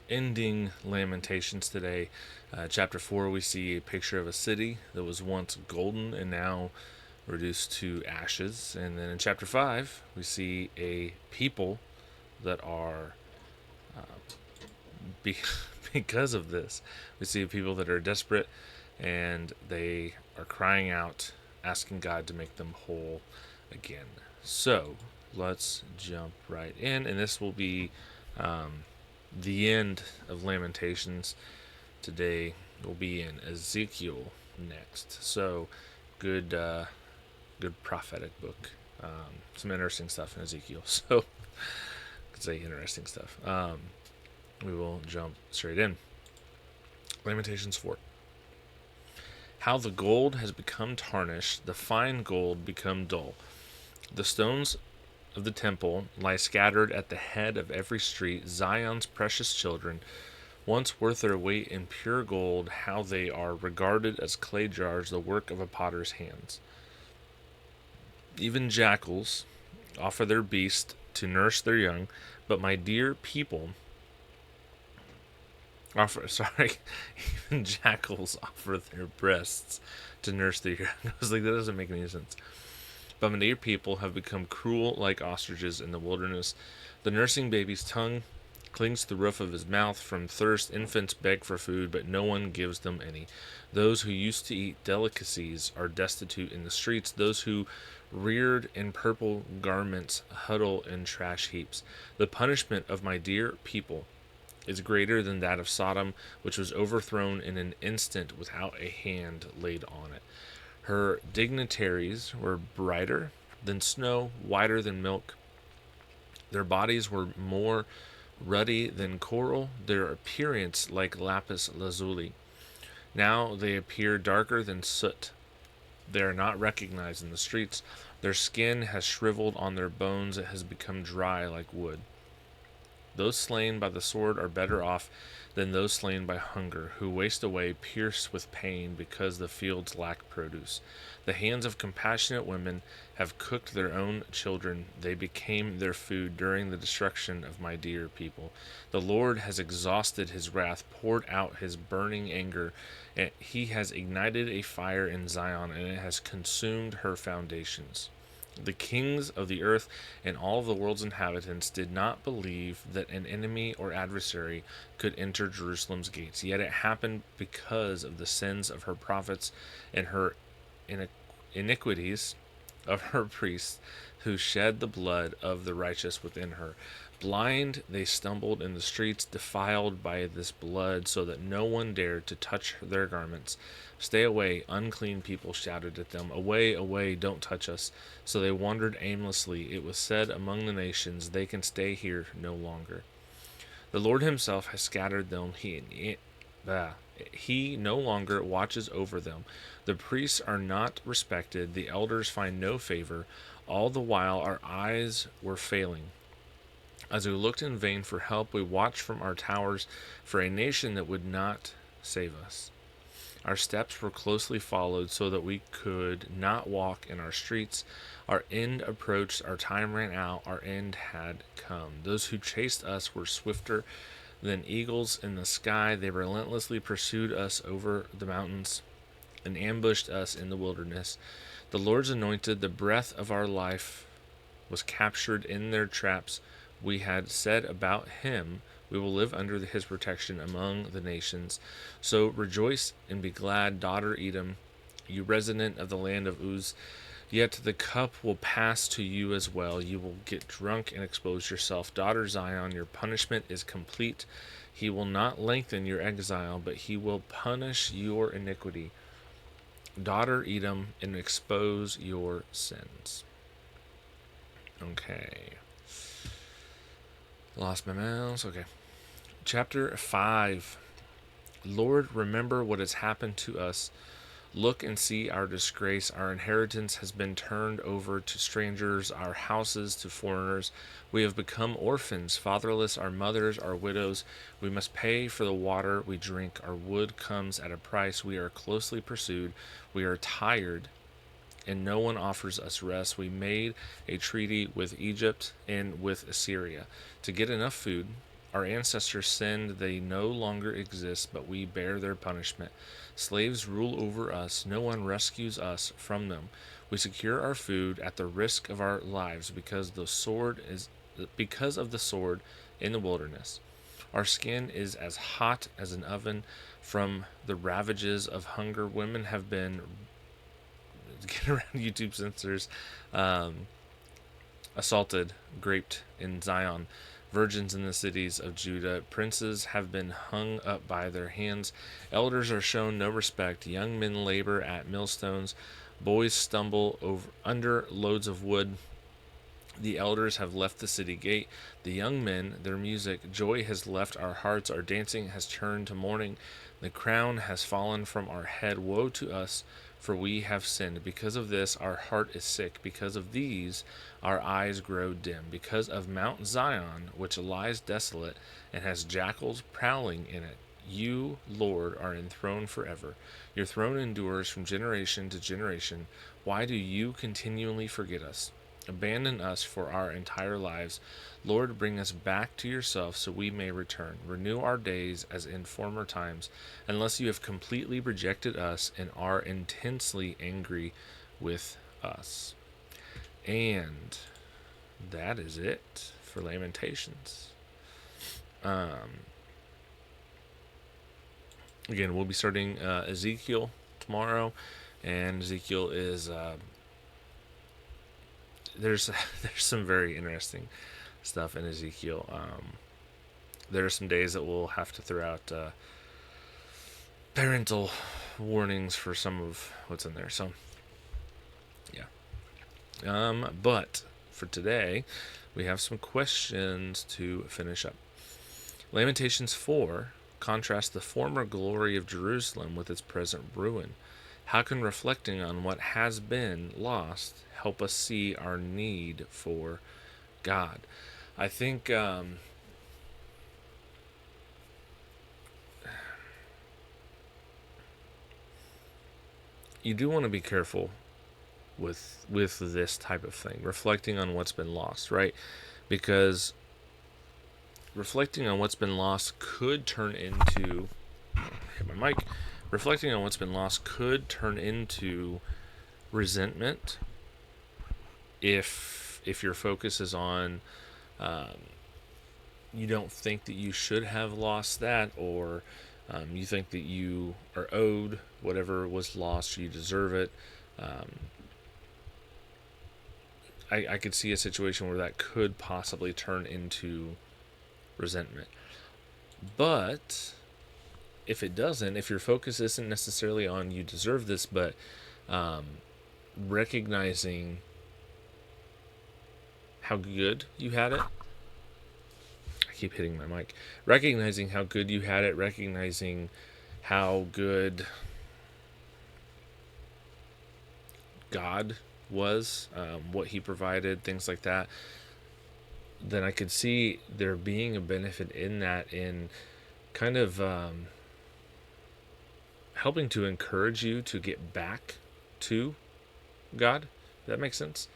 ending Lamentations today. Chapter 4, we see a picture of a city that was once golden and now reduced to ashes. And then in chapter 5, we see a people that are, be- because of this, we see people that are desperate and they are crying out, asking God to make them whole again. So let's jump right in, and this will be the end of Lamentations. Today will be in Ezekiel next. So good prophetic book. Some interesting stuff in Ezekiel. So I could say interesting stuff. We will jump straight in. Lamentations 4. How the gold has become tarnished, the fine gold become dull. The stones of the temple lie scattered at the head of every street. Zion's precious children, once worth their weight in pure gold, how they are regarded as clay jars, the work of a potter's hands. Even jackals offer their beasts to nurse their young, but my dear people even jackals offer their breasts to nurse their young. I was like, that doesn't make any sense. But my dear people have become cruel like ostriches in the wilderness. The nursing baby's tongue clings to the roof of his mouth. From thirst, infants beg for food, but no one gives them any. Those who used to eat delicacies are destitute in the streets. Those who reared in purple garments huddle in trash heaps. The punishment of my dear people is greater than that of Sodom, which was overthrown in an instant without a hand laid on it. Her dignitaries were brighter than snow, whiter than milk. Their bodies were more ruddy than coral, their appearance like lapis lazuli. Now they appear darker than soot. They are not recognized in the streets. Their skin has shriveled on their bones, it has become dry like wood. Those slain by the sword are better off than those slain by hunger, who waste away pierced with pain because the fields lack produce. The hands of compassionate women have cooked their own children. They became their food during the destruction of my dear people. The Lord has exhausted his wrath, poured out his burning anger, and he has ignited a fire in Zion, and it has consumed her foundations. The kings of the earth and all of the world's inhabitants did not believe that an enemy or adversary could enter Jerusalem's gates. Yet it happened because of the sins of her prophets and her iniquities of her priests, who shed the blood of the righteous within her. Blind, they stumbled in the streets, defiled by this blood, so that no one dared to touch their garments. Stay away, unclean people shouted at them. Away, away, don't touch us. So they wandered aimlessly. It was said among the nations, they can stay here no longer. The Lord himself has scattered them. He no longer watches over them. The priests are not respected. The elders find no favor. All the while our eyes were failing. As we looked in vain for help, we watched from our towers for a nation that would not save us. Our steps were closely followed so that we could not walk in our streets. Our end approached, our time ran out, our end had come. Those who chased us were swifter than eagles in the sky. They relentlessly pursued us over the mountains and ambushed us in the wilderness. The Lord's anointed, the breath of our life, was captured in their traps. We had said about him, we will live under his protection among the nations. So rejoice and be glad, daughter Edom, you resident of the land of Uz. Yet the cup will pass to you as well. You will get drunk and expose yourself. Daughter Zion, your punishment is complete. He will not lengthen your exile, but he will punish your iniquity. Daughter Edom, and expose your sins. Okay. Lost my mouse. Okay. Chapter 5. Lord, remember what has happened to us. Look and see our disgrace. Our inheritance has been turned over to strangers, our houses to foreigners. We have become orphans, fatherless, our mothers are widows. We must pay for the water we drink. Our wood comes at a price. We are closely pursued. We are tired, and no one offers us rest. We made a treaty with Egypt and with Assyria to get enough food. Our ancestors sinned, they no longer exist, but we bear their punishment. Slaves rule over us, no one rescues us from them. We secure our food at the risk of our lives because of the sword in the wilderness. Our skin is as hot as an oven from the ravages of hunger. Women have been getting around YouTube censors, assaulted, raped in Zion. Virgins in the cities of Judah, princes have been hung up by their hands. Elders are shown no respect. Young men labor at millstones. Boys stumble under loads of wood. The elders have left the city gate. The young men, their music, joy has left our hearts. Our dancing has turned to mourning. The crown has fallen from our head. Woe to us, for we have sinned. Because of this, our heart is sick. Because of these, our eyes grow dim. Because of Mount Zion, which lies desolate and has jackals prowling in it. You, Lord, are enthroned forever. Your throne endures from generation to generation. Why do you continually forget us? Abandon us for our entire lives. Lord, bring us back to yourself so we may return. Renew our days as in former times, unless you have completely rejected us and are intensely angry with us. And that is it for Lamentations. Again, we'll be starting Ezekiel tomorrow, and Ezekiel is there's some very interesting stuff in Ezekiel. There are some days that we'll have to throw out parental warnings for some of what's in there. So, yeah. But for today, we have some questions to finish up. Lamentations 4 contrasts the former glory of Jerusalem with its present ruin. How can reflecting on what has been lost help us see our need for God? I think you do want to be careful with this type of thing, reflecting on what's been lost, right? Because reflecting on what's been lost could turn into hit my mic. Reflecting on what's been lost could turn into resentment if your focus is on you don't think that you should have lost that, or you think that you are owed whatever was lost, or you deserve it. I could see a situation where that could possibly turn into resentment. But if it doesn't, if your focus isn't necessarily on you deserve this, but recognizing how good you had it. I keep hitting my mic. Recognizing how good you had it, recognizing how good God was, what he provided, things like that, then I could see there being a benefit in that, in kind of helping to encourage you to get back to God. Does that make sense?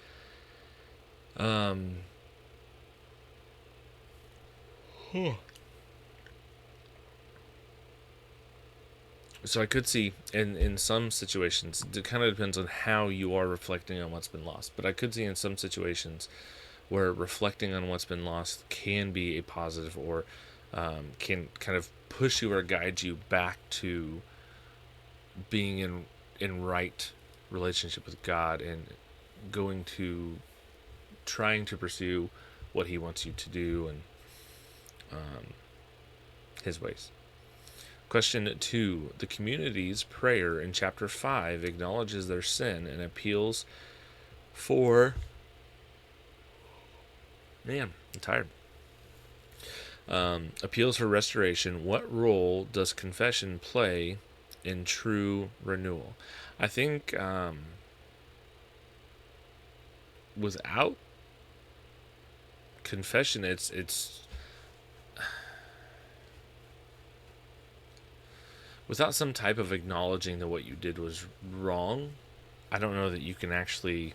So I could see in some situations, it kind of depends on how you are reflecting on what's been lost, but I could see in some situations where reflecting on what's been lost can be a positive, or can kind of push you or guide you back to being in right relationship with God, and trying to pursue what he wants you to do, and his ways. Question 2. The community's prayer in chapter 5 acknowledges their sin and appeals for... Man, I'm tired. Appeals for restoration. What role does confession play in true renewal? I think without confession, it's without some type of acknowledging that what you did was wrong, I don't know that you can actually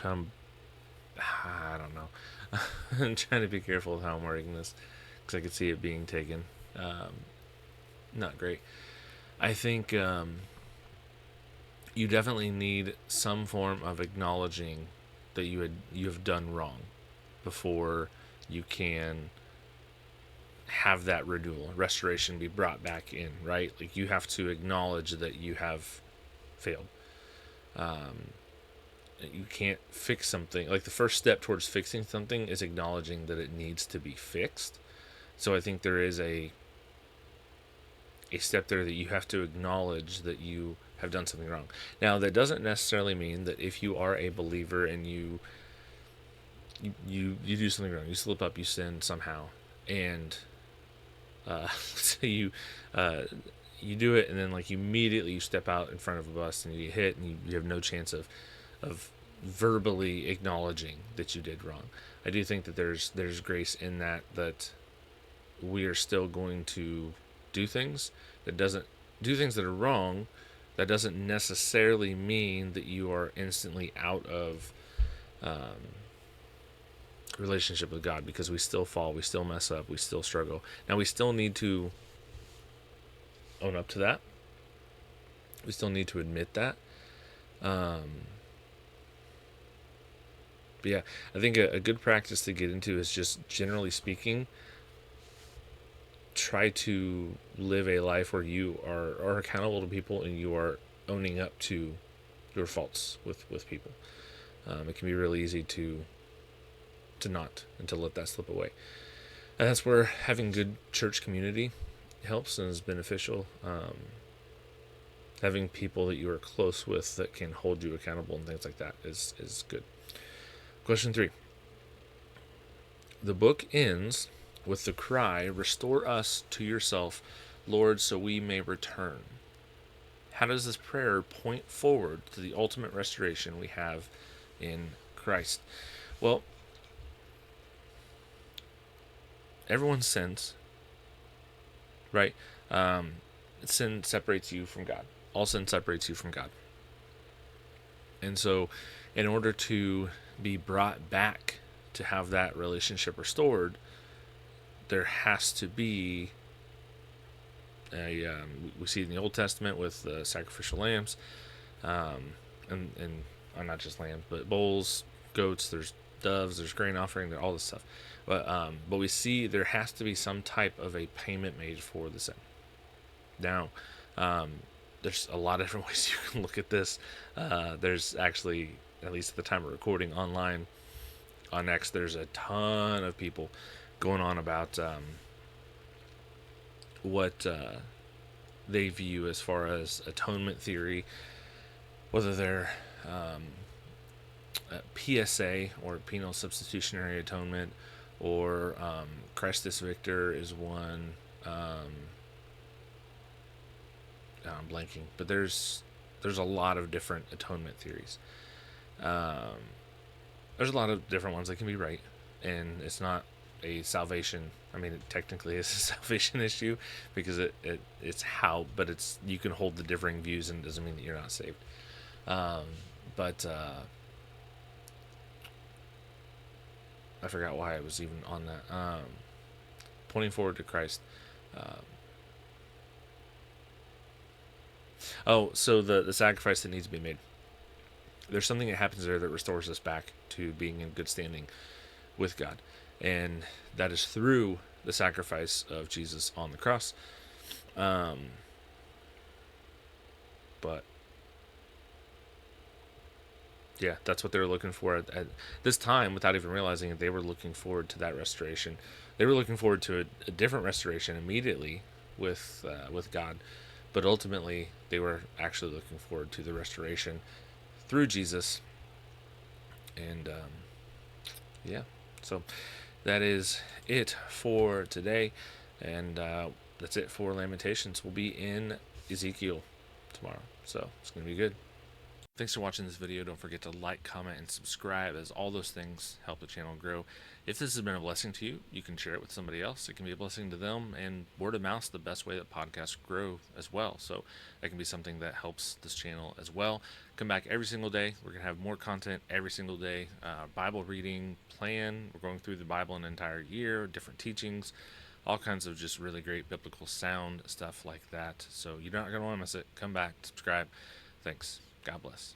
I don't know. I'm trying to be careful of how I'm wording this because I could see it being taken. Um, Not great. I think you definitely need some form of acknowledging that you have done wrong before you can have that renewal, restoration be brought back in, right? Like you have to acknowledge that you have failed. Um, you can't fix something. Like the first step towards fixing something is acknowledging that it needs to be fixed. So I think there is a step there that you have to acknowledge that you have done something wrong. Now that doesn't necessarily mean that if you are a believer and you do something wrong, you slip up, you sin somehow, and so uh, you do it, and then like immediately you step out in front of a bus and you get hit, and you have no chance of verbally acknowledging that you did wrong. I do think that there's grace in that we are still going to do things that are wrong. That doesn't necessarily mean that you are instantly out of relationship with God, because we still fall, we still mess up, we still struggle. Now we still need to own up to that. We still need to admit that. But yeah, I think a good practice to get into is just generally speaking, try to live a life where you are accountable to people and you are owning up to your faults with people. It can be really easy to not and to let that slip away. And that's where having good church community helps and is beneficial. Having people that you are close with that can hold you accountable and things like that is good. Question 3. The book ends with the cry, "Restore us to yourself, Lord, so we may return." How does this prayer point forward to the ultimate restoration we have in Christ? Well, everyone sins, right? Sin separates you from God. All sin separates you from God. And so, in order to be brought back to have that relationship restored, there has to be we see in the Old Testament with the sacrificial lambs, and not just lambs, but bulls, goats. There's doves. There's grain offering. All this stuff. But we see there has to be some type of a payment made for the sin. Now, there's a lot of different ways you can look at this. There's actually, at least at the time of recording, online on X, there's a ton of people going on about what they view as far as atonement theory, whether they're PSA or penal substitutionary atonement, or Christus Victor is one. I'm blanking, but there's a lot of different atonement theories. There's a lot of different ones that can be right, and it's not a salvation. I mean, it technically is a salvation issue because it's how, but it's, you can hold the differing views and it doesn't mean that you're not saved. But I forgot why I was even on that. Pointing forward to Christ. So the sacrifice that needs to be made. There's something that happens there that restores us back to being in good standing with God. And that is through the sacrifice of Jesus on the cross. But yeah, that's what they were looking for at this time. Without even realizing it, they were looking forward to that restoration. They were looking forward to a different restoration immediately with God. But ultimately, they were actually looking forward to the restoration through Jesus. And yeah, so that is it for today. And that's it for Lamentations. We'll be in Ezekiel tomorrow. So it's going to be good. Thanks for watching this video. Don't forget to like, comment, and subscribe, as all those things help the channel grow. If this has been a blessing to you, you can share it with somebody else. It can be a blessing to them, and word of mouth is the best way that podcasts grow as well. So that can be something that helps this channel as well. Come back every single day. We're going to have more content every single day. Bible reading plan. We're going through the Bible an entire year, different teachings, all kinds of just really great biblical sound stuff like that. So you're not going to want to miss it. Come back, subscribe. Thanks. God bless.